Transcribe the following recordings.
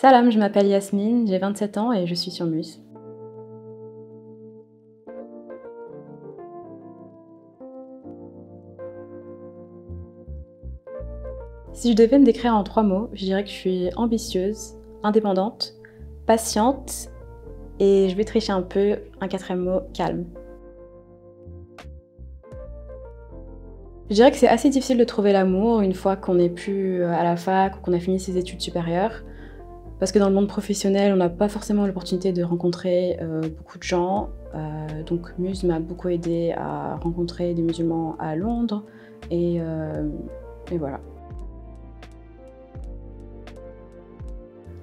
Salam, je m'appelle Yasmine, j'ai 27 ans et je suis sur Muse. Si je devais me décrire en 3 mots, je dirais que je suis ambitieuse, indépendante, patiente et je vais tricher un peu, un 4e mot, calme. Je dirais que c'est assez difficile de trouver l'amour une fois qu'on n'est plus à la fac ou qu'on a fini ses études supérieures. Parce que dans le monde professionnel, on n'a pas forcément l'opportunité de rencontrer beaucoup de gens. Donc Muse m'a beaucoup aidée à rencontrer des musulmans à Londres et voilà.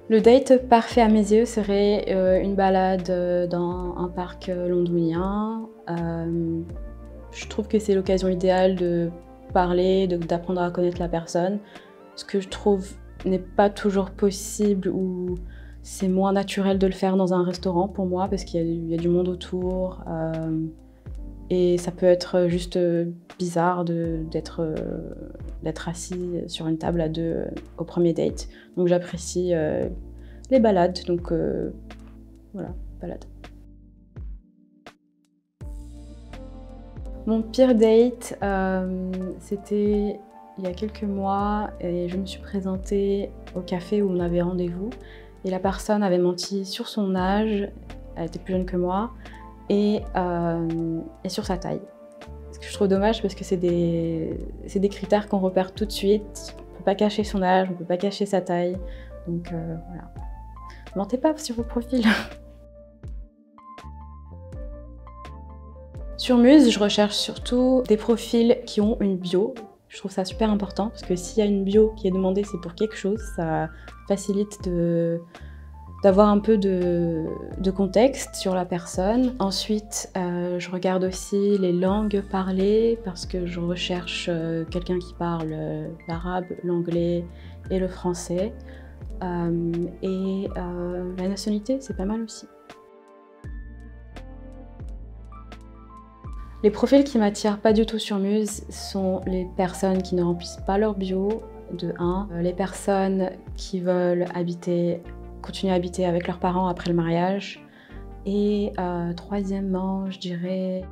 Le date parfait à mes yeux serait une balade dans un parc londonien. Je trouve que c'est l'occasion idéale de parler, d'apprendre à connaître la personne. Ce que je trouve n'est pas toujours possible ou c'est moins naturel de le faire dans un restaurant pour moi parce qu'il y a du monde autour et ça peut être juste bizarre d'être assis sur une table à deux au premier date. Donc j'apprécie les balades, donc voilà, balade. Mon pire date, c'était il y a quelques mois et je me suis présentée au café où on avait rendez-vous et la personne avait menti sur son âge, elle était plus jeune que moi, et sur sa taille. Ce que je trouve dommage parce que c'est des critères qu'on repère tout de suite. On ne peut pas cacher son âge, on ne peut pas cacher sa taille, donc voilà. Ne mentez pas sur vos profils. Sur Muse, je recherche surtout des profils qui ont une bio. Je trouve ça super important parce que s'il y a une bio qui est demandée, c'est pour quelque chose. Ça facilite d'avoir un peu de contexte sur la personne. Ensuite, je regarde aussi les langues parlées parce que je recherche quelqu'un qui parle l'arabe, l'anglais et le français. La nationalité, c'est pas mal aussi. Les profils qui m'attirent pas du tout sur Muse sont les personnes qui ne remplissent pas leur bio, de 1. Les personnes qui veulent continuer à habiter avec leurs parents après le mariage. Et troisièmement, je dirais...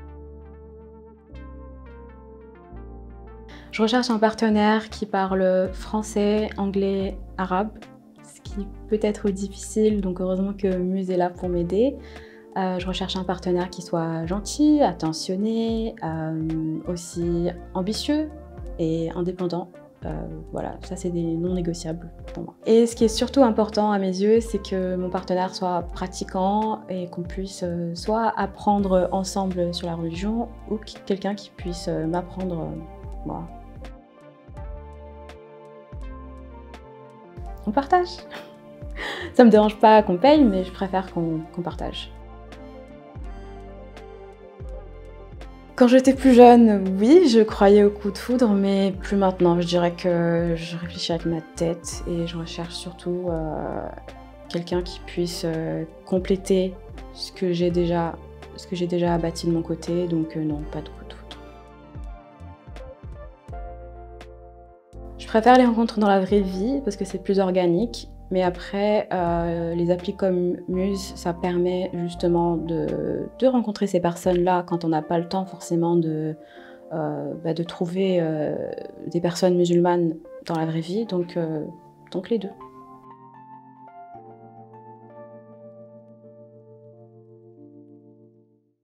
Je recherche un partenaire qui parle français, anglais, arabe, ce qui peut être difficile, donc heureusement que Muse est là pour m'aider. Je recherche un partenaire qui soit gentil, attentionné, aussi ambitieux et indépendant. Voilà, ça c'est des non négociables pour moi. Et ce qui est surtout important à mes yeux, c'est que mon partenaire soit pratiquant et qu'on puisse soit apprendre ensemble sur la religion ou quelqu'un qui puisse m'apprendre moi. On partage. Ça me dérange pas qu'on paye, mais je préfère qu'on partage. Quand j'étais plus jeune, oui, je croyais au coup de foudre, mais plus maintenant. Je dirais que je réfléchis avec ma tête et je recherche surtout quelqu'un qui puisse compléter ce que j'ai déjà bâti de mon côté, donc non, pas de coup de foudre. Je préfère les rencontres dans la vraie vie parce que c'est plus organique. Mais après, les applis comme Muse, ça permet justement de rencontrer ces personnes-là quand on n'a pas le temps forcément de trouver des personnes musulmanes dans la vraie vie, donc les deux.